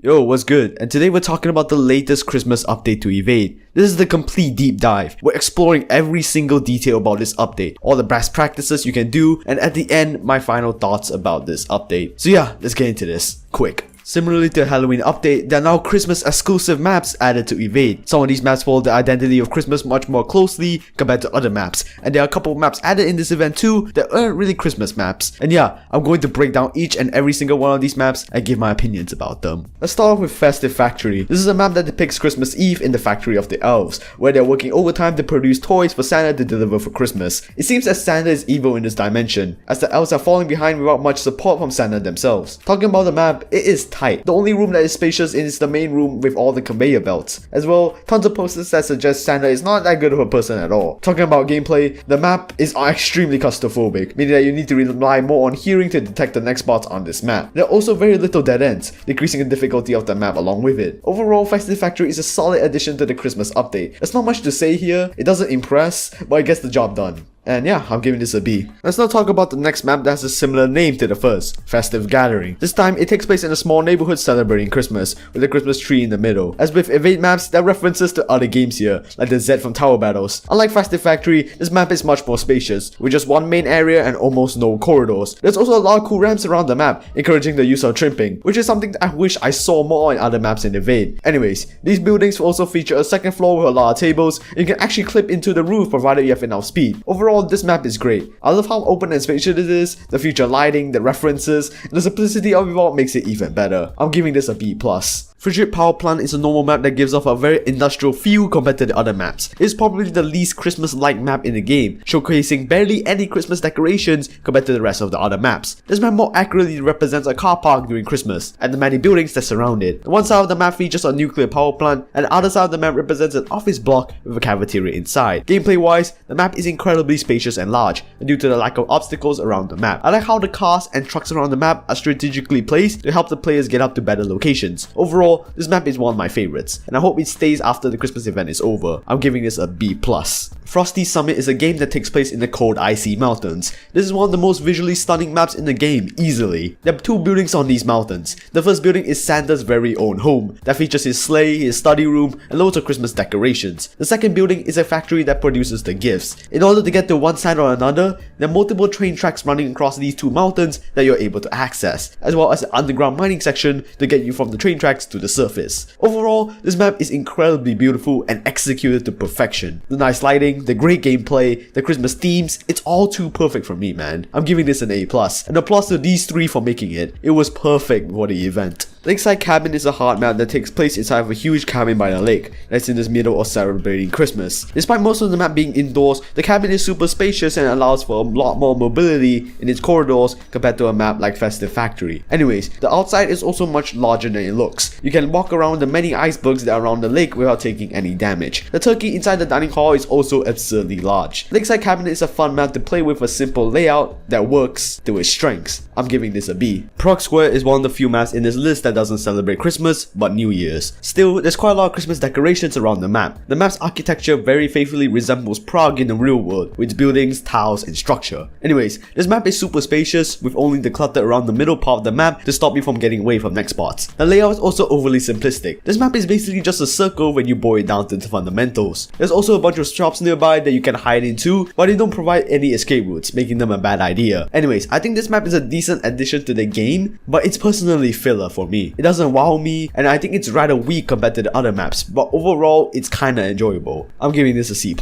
Yo, what's good? And today we're talking about the latest Christmas update to Evade. This is the complete deep dive. We're exploring every single detail about this update, all the best practices you can do, and at the end, my final thoughts about this update. So yeah, let's get into this. Quick. Similarly to the Halloween update, there are now Christmas exclusive maps added to Evade. Some of these maps follow the identity of Christmas much more closely compared to other maps, and there are a couple of maps added in this event too that aren't really Christmas maps. And yeah, I'm going to break down each and every single one of these maps and give my opinions about them. Let's start off with Festive Factory. This is a map that depicts Christmas Eve in the factory of the elves, where they're working overtime to produce toys for Santa to deliver for Christmas. It seems that Santa is evil in this dimension, as the elves are falling behind without much support from Santa themselves. Talking about the map, it is tight. The only room that is spacious is the main room with all the conveyor belts. As well, tons of posters that suggest Santa is not that good of a person at all. Talking about gameplay, the map is extremely claustrophobic, meaning that you need to rely more on hearing to detect the NEXTBOTS on this map. There are also very little dead ends, decreasing the difficulty of the map along with it. Overall, Festive Factory is a solid addition to the Christmas update. There's not much to say here, it doesn't impress, but it gets the job done. And yeah, I'm giving this a B. Let's now talk about the next map that has a similar name to the first, Festive Gathering. This time, it takes place in a small neighborhood celebrating Christmas, with a Christmas tree in the middle. As with Evade maps, there are references to other games here, like the Z from Tower Battles. Unlike Festive Factory, this map is much more spacious, with just one main area and almost no corridors. There's also a lot of cool ramps around the map, encouraging the use of tripping, which is something that I wish I saw more in other maps in Evade. Anyways, these buildings also feature a second floor with a lot of tables, and you can actually clip into the roof provided you have enough speed. Overall, this map is great. I love how open and spacious it is, the future lighting, the references, and the simplicity of it all makes it even better. I'm giving this a B+. FRIGID Power Plant is a normal map that gives off a very industrial feel compared to the other maps. It is probably the least Christmas-like map in the game, showcasing barely any Christmas decorations compared to the rest of the other maps. This map more accurately represents a car park during Christmas, and the many buildings that surround it. The one side of the map features a nuclear power plant, and the other side of the map represents an office block with a cafeteria inside. Gameplay-wise, the map is incredibly spacious and large, due to the lack of obstacles around the map. I like how the cars and trucks around the map are strategically placed to help the players get up to better locations. Overall, this map is one of my favorites, and I hope it stays after the Christmas event is over. I'm giving this a B+. Frosty Summit is a game that takes place in the cold icy mountains. This is one of the most visually stunning maps in the game, easily. There are two buildings on these mountains. The first building is Santa's very own home, that features his sleigh, his study room, and loads of Christmas decorations. The second building is a factory that produces the gifts. In order to get to one side or another, there are multiple train tracks running across these two mountains that you're able to access, as well as an underground mining section to get you from the train tracks to the surface. Overall, this map is incredibly beautiful and executed to perfection. The nice lighting, the great gameplay, the Christmas themes, it's all too perfect for me, man. I'm giving this an A+, and applause to these three for making it. It was perfect for the event. Lakeside Cabin is a hard map that takes place inside of a huge cabin by the lake that's in the middle of celebrating Christmas. Despite most of the map being indoors, the cabin is super spacious and allows for a lot more mobility in its corridors compared to a map like Festive Factory. Anyways, the outside is also much larger than it looks. You can walk around the many icebergs that are around the lake without taking any damage. The turkey inside the dining hall is also absurdly large. Lakeside Cabin is a fun map to play with a simple layout that works to its strengths. I'm giving this a B. Prague Square is one of the few maps in this list that doesn't celebrate Christmas, but New Year's. Still, there's quite a lot of Christmas decorations around the map. The map's architecture very faithfully resembles Prague in the real world, with its buildings, tiles, and structure. Anyways, this map is super spacious, with only the clutter around the middle part of the map to stop you from getting away from NEXTBOTS. The layout is also overly simplistic. This map is basically just a circle when you boil it down to the fundamentals. There's also a bunch of shops nearby that you can hide into, but they don't provide any escape routes, making them a bad idea. Anyways, I think this map is a decent addition to the game, but it's personally filler for me. It doesn't wow me, and I think it's rather weak compared to the other maps, but overall, it's kinda enjoyable. I'm giving this a C+.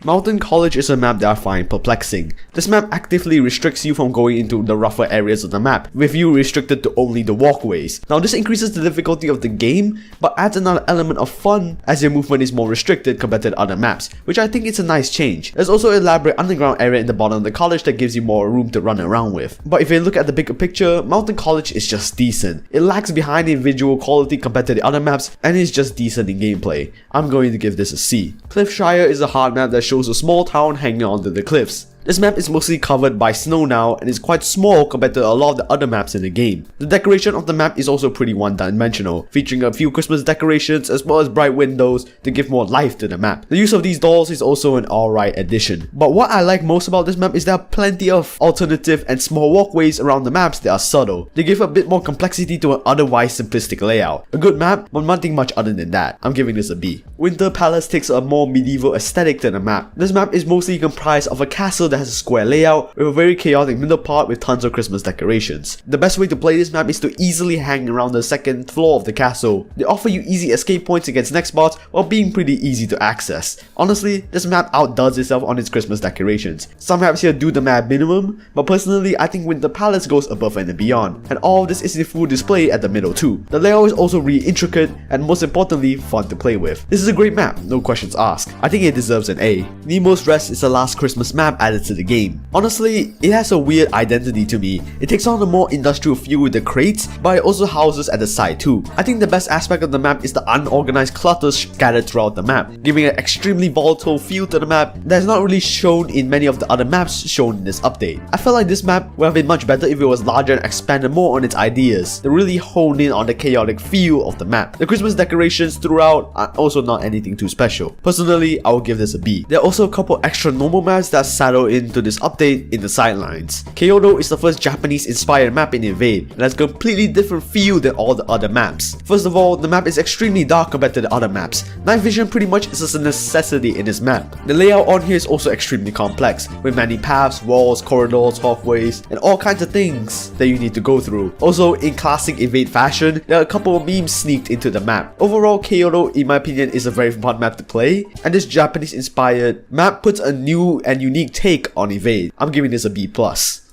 Mountain College is a map that I find perplexing. This map actively restricts you from going into the rougher areas of the map, with you restricted to only the walkways. Now, this increases the difficulty of the game, but adds another element of fun as your movement is more restricted compared to the other maps, which I think is a nice change. There's also an elaborate underground area in the bottom of the college that gives you more room to run around with. But if you look at the bigger picture, Mountain College is just decent. It lags behind in visual quality compared to the other maps, and is just decent in gameplay. I'm going to give this a C. CLIFFSHIRE is a hard map that shows a small town hanging onto the cliffs. This map is mostly covered by snow now and is quite small compared to a lot of the other maps in the game. The decoration of the map is also pretty one-dimensional, featuring a few Christmas decorations as well as bright windows to give more life to the map. The use of these dolls is also an alright addition. But what I like most about this map is there are plenty of alternative and small walkways around the maps that are subtle. They give a bit more complexity to an otherwise simplistic layout. A good map, but nothing much other than that. I'm giving this a B. Winter Palace takes a more medieval aesthetic to the map. This map is mostly comprised of a castle that has a square layout with a very chaotic middle part with tons of Christmas decorations. The best way to play this map is to easily hang around the second floor of the castle. They offer you easy escape points against NEXTBOTS while being pretty easy to access. Honestly, this map outdoes itself on its Christmas decorations. Some maps here do the map minimum, but personally I think Winter Palace goes above and beyond, and all of this is in full display at the middle too. The layout is also really intricate and most importantly fun to play with. This is a great map, no questions asked. I think it deserves an A. NEMO'S Rest is the last Christmas map added to the game. Honestly, it has a weird identity to me. It takes on a more industrial feel with the crates, but it also houses at the side too. I think the best aspect of the map is the unorganized clutter scattered throughout the map, giving an extremely volatile feel to the map that is not really shown in many of the other maps shown in this update. I felt like this map would have been much better if it was larger and expanded more on its ideas to really hone in on the chaotic feel of the map. The Christmas decorations throughout are also not anything too special. Personally, I will give this a B. There are also a couple extra normal maps that saddle into this update in the sidelines. KYOTO is the first Japanese inspired map in Evade and has a completely different feel than all the other maps. First of all, the map is extremely dark compared to the other maps. Night vision pretty much is a necessity in this map. The layout on here is also extremely complex, with many paths, walls, corridors, pathways, and all kinds of things that you need to go through. Also, in classic Evade fashion, there are a couple of memes sneaked into the map. Overall, KYOTO, in my opinion, is a very fun map to play, and this Japanese inspired map puts a new and unique take on Evade. I'm giving this a B+.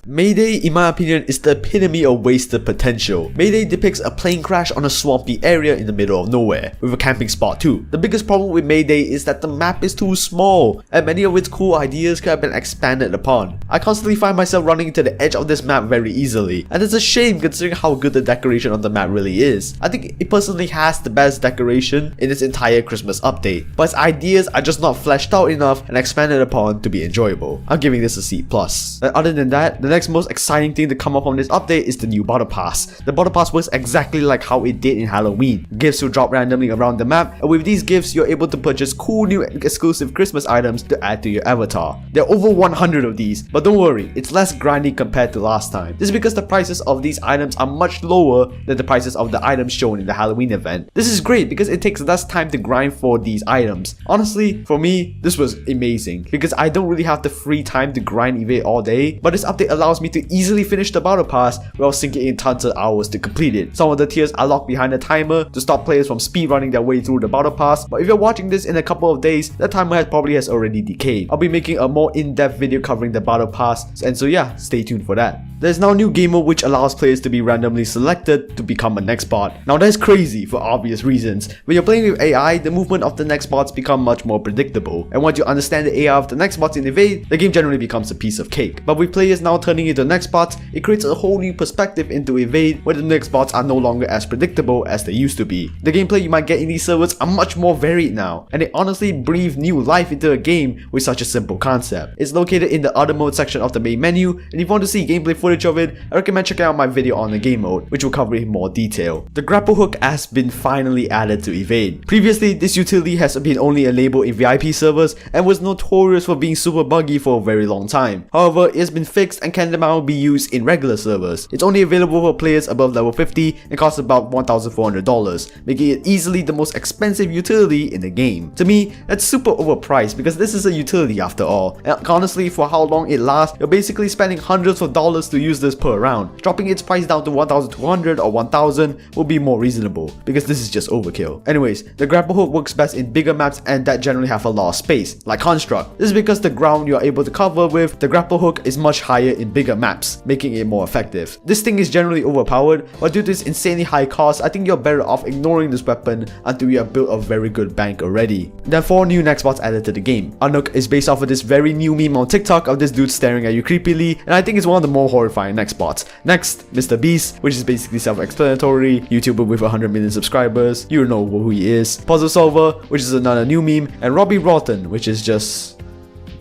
Mayday, in my opinion, is the epitome of wasted potential. Mayday depicts a plane crash on a swampy area in the middle of nowhere, with a camping spot too. The biggest problem with Mayday is that the map is too small, and many of its cool ideas could have been expanded upon. I constantly find myself running to the edge of this map very easily, and it's a shame considering how good the decoration on the map really is. I think it personally has the best decoration in its entire Christmas update, but its ideas are just not fleshed out enough and expanded upon to be enjoyable. I'm giving this a C+. And other than that, the next most exciting thing to come up on this update is the new Battle Pass. The Battle Pass works exactly like how it did in Halloween. Gifts will drop randomly around the map, and with these gifts you're able to purchase cool new exclusive Christmas items to add to your avatar. There are over 100 of these, but don't worry, it's less grindy compared to last time. This is because the prices of these items are much lower than the prices of the items shown in the Halloween event. This is great because it takes less time to grind for these items. Honestly, for me, this was amazing because I don't really have the free time to grind Evade all day, but this update allows me to easily finish the Battle Pass without sinking in tons of hours to complete it. Some of the tiers are locked behind a timer to stop players from speedrunning their way through the Battle Pass, but if you're watching this in a couple of days, the timer probably has already decayed. I'll be making a more in-depth video covering the Battle Pass, and so yeah, stay tuned for that. There's now new game mode which allows players to be randomly selected to become a NEXTBOT. Now that's crazy for obvious reasons. When you're playing with AI, the movement of the NEXTBOTs become much more predictable, and once you understand the AI of the NEXTBOTs in Evade, the game generally becomes a piece of cake. But with players now turning into NEXTBOTs, it creates a whole new perspective into Evade where the NEXTBOTs are no longer as predictable as they used to be. The gameplay you might get in these servers are much more varied now, and they honestly breathe new life into a game with such a simple concept. It's located in the other mode section of the main menu, and if you want to see gameplay footage of it, I recommend checking out my video on the game mode, which will cover it in more detail. The grapple hook has been finally added to Evade. Previously, this utility has been only enabled in VIP servers and was notorious for being super buggy for a very long time. However, it has been fixed and can now be used in regular servers. It's only available for players above level 50 and costs about $1,400, making it easily the most expensive utility in the game. To me, that's super overpriced because this is a utility after all, and honestly, for how long it lasts, you're basically spending hundreds of dollars to use this per round. Dropping its price down to $1,200 or $1,000 will be more reasonable because this is just overkill. Anyways, the grapple hook works best in bigger maps and that generally have a lot of space, like Construct. This is because the ground you are able to cover with the grapple hook is much higher in bigger maps, making it more effective. This thing is generally overpowered, but due to its insanely high cost, I think you're better off ignoring this weapon until you have built a very good bank already. There are 4 new NEXTBOTs added to the game. Anuk is based off of this very new meme on TikTok of this dude staring at you creepily, and I think it's one of the more horrifying NEXTBOTs. Next, Mr. Beast, which is basically self-explanatory, YouTuber with 100 million subscribers, you know who he is. Puzzle Solver, which is another new meme, and Robbie Rotten, which is just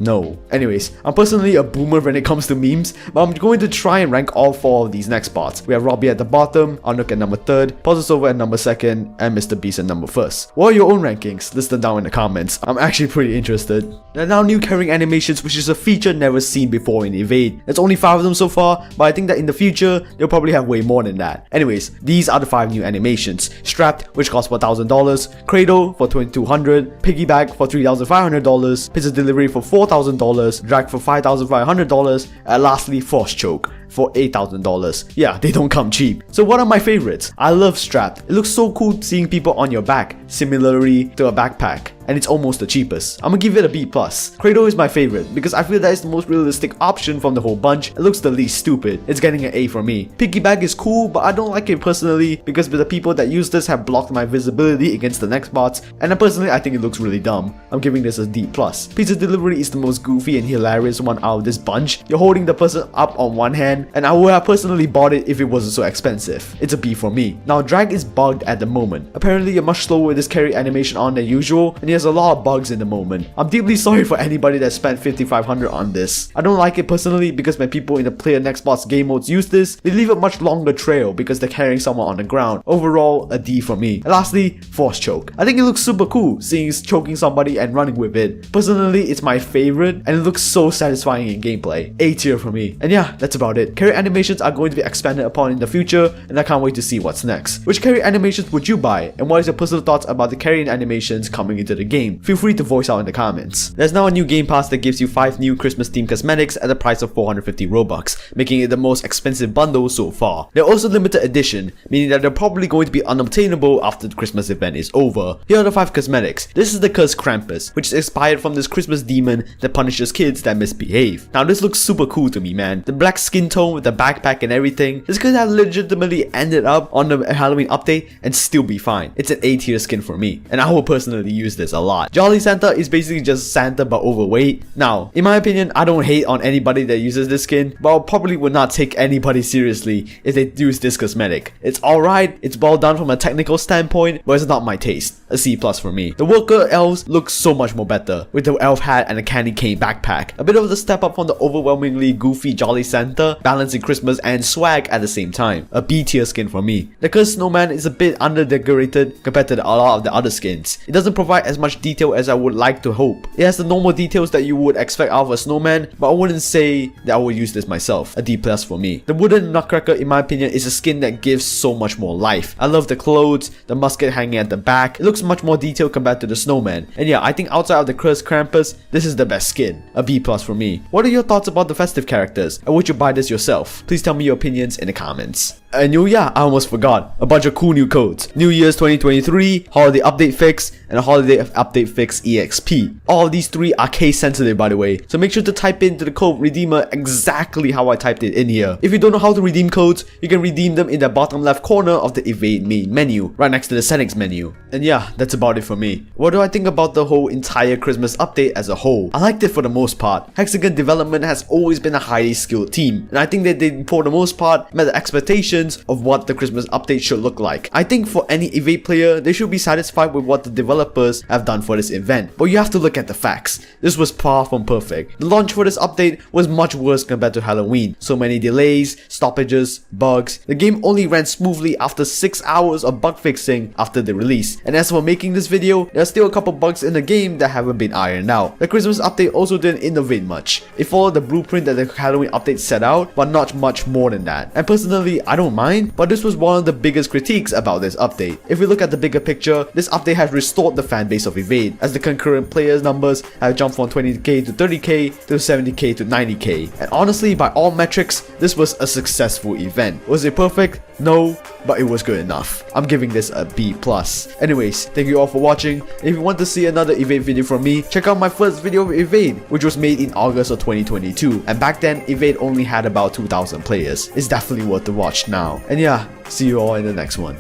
No. Anyways, I'm personally a boomer when it comes to memes, but I'm going to try and rank all 4 of these NEXTBOTS. We have Robbie at the bottom, Anuk at number 3rd, Pozzosover at number 2nd, and Mr. Beast at number 1st. What are your own rankings? List them down in the comments. I'm actually pretty interested. There are now new carrying animations, which is a feature never seen before in Evade. There's only 5 of them so far, but I think that in the future, they'll probably have way more than that. Anyways, these are the 5 new animations. Strapped, which costs $1,000, Cradle for $2,200, Piggyback for $3,500, Pizza Delivery for $4,000, Drag for $5,500, and lastly Frost Choke for $8,000. Yeah, they don't come cheap. So what are my favorites? I love Strapped. It looks so cool seeing people on your back, similarly to a backpack. And it's almost the cheapest. I'm gonna give it a B+. Cradle is my favorite because I feel that it's the most realistic option from the whole bunch. It looks the least stupid. It's getting an A for me. Piggyback is cool, but I don't like it personally because the people that use this have blocked my visibility against the NEXTBOTS, and personally I think it looks really dumb. I'm giving this a D+. Pizza Delivery is the most goofy and hilarious one out of this bunch. You're holding the person up on one hand, and I would have personally bought it if it wasn't so expensive. It's a B for me. Now Drag is bugged at the moment. Apparently you're much slower with this carry animation on than usual, and there's a lot of bugs in the moment. I'm deeply sorry for anybody that spent $5,500 on this. I don't like it personally because when people in the player NEXTBOTS game modes use this, they leave a much longer trail because they're carrying someone on the ground. Overall, a D for me. And lastly, Force Choke. I think it looks super cool seeing choking somebody and running with it. Personally, it's my favorite and it looks so satisfying in gameplay. A tier for me. And yeah, that's about it. Carry animations are going to be expanded upon in the future and I can't wait to see what's next. Which carry animations would you buy? And what is your personal thoughts about the carrying animations coming into the game? Feel free to voice out in the comments. There's now a new game pass that gives you 5 new Christmas themed cosmetics at the price of 450 Robux, making it the most expensive bundle so far. They're also limited edition, meaning that they're probably going to be unobtainable after the Christmas event is over. Here are the 5 cosmetics. This is the Cursed Krampus, which is inspired from this Christmas demon that punishes kids that misbehave. Now this looks super cool to me, man. The black skin tone with the backpack and everything. This could have legitimately ended up on the Halloween update and still be fine. It's an A tier skin for me, and I will personally use this a lot. Jolly Santa is basically just Santa but overweight. Now, in my opinion, I don't hate on anybody that uses this skin, but I probably would not take anybody seriously if they use this cosmetic. It's alright, it's well done from a technical standpoint, but it's not my taste. A C+ for me. The worker elves look so much more better, with the elf hat and a candy cane backpack. A bit of the step up from the overwhelmingly goofy Jolly Santa, balancing Christmas and swag at the same time. A B tier skin for me. The Cursed Snowman is a bit under-decorated compared to a lot of the other skins. It doesn't provide as much detail as I would like to hope. It has the normal details that you would expect out of a snowman, but I wouldn't say that I would use this myself. A D+ for me. The wooden nutcracker, in my opinion, is a skin that gives so much more life. I love the clothes, the musket hanging at the back. It looks much more detailed compared to the snowman. And yeah, I think outside of the Cursed Krampus, this is the best skin. A B+ for me. What are your thoughts about the festive characters? And would you buy this yourself? Please tell me your opinions in the comments. And yeah, I almost forgot. A bunch of cool new codes. New Year's 2023, Holiday Update Fix, and a Holiday Update Fix EXP. All of these 3 are case sensitive, by the way, so make sure to type into the code redeemer exactly how I typed it in here. If you don't know how to redeem codes, you can redeem them in the bottom left corner of the Evade main menu, right next to the settings menu. And yeah, that's about it for me. What do I think about the whole entire Christmas update as a whole? I liked it for the most part. Hexagon development has always been a highly skilled team, and I think that they, for the most part, met the expectations of what the Christmas update should look like. I think for any Evade player, they should be satisfied with what the developers have done for this event. But you have to look at the facts. This was far from perfect. The launch for this update was much worse compared to Halloween. So many delays, stoppages, bugs. The game only ran smoothly after 6 hours of bug fixing after the release. And as for making this video, there are still a couple bugs in the game that haven't been ironed out. The Christmas update also didn't innovate much. It followed the blueprint that the Halloween update set out, but not much more than that. And personally, I don't mind, but this was one of the biggest critiques about this update. If we look at the bigger picture, this update has restored the fan base of Evade, as the concurrent players numbers have jumped from 20k to 30k to 70k to 90k. And honestly, by all metrics, this was a successful event. Was it perfect? No, but it was good enough. I'm giving this a B+. Anyways, thank you all for watching. If you want to see another Evade video from me, check out my first video of Evade, which was made in August of 2022. And back then, Evade only had about 2,000 players. It's definitely worth the watch now. And yeah, see you all in the next one.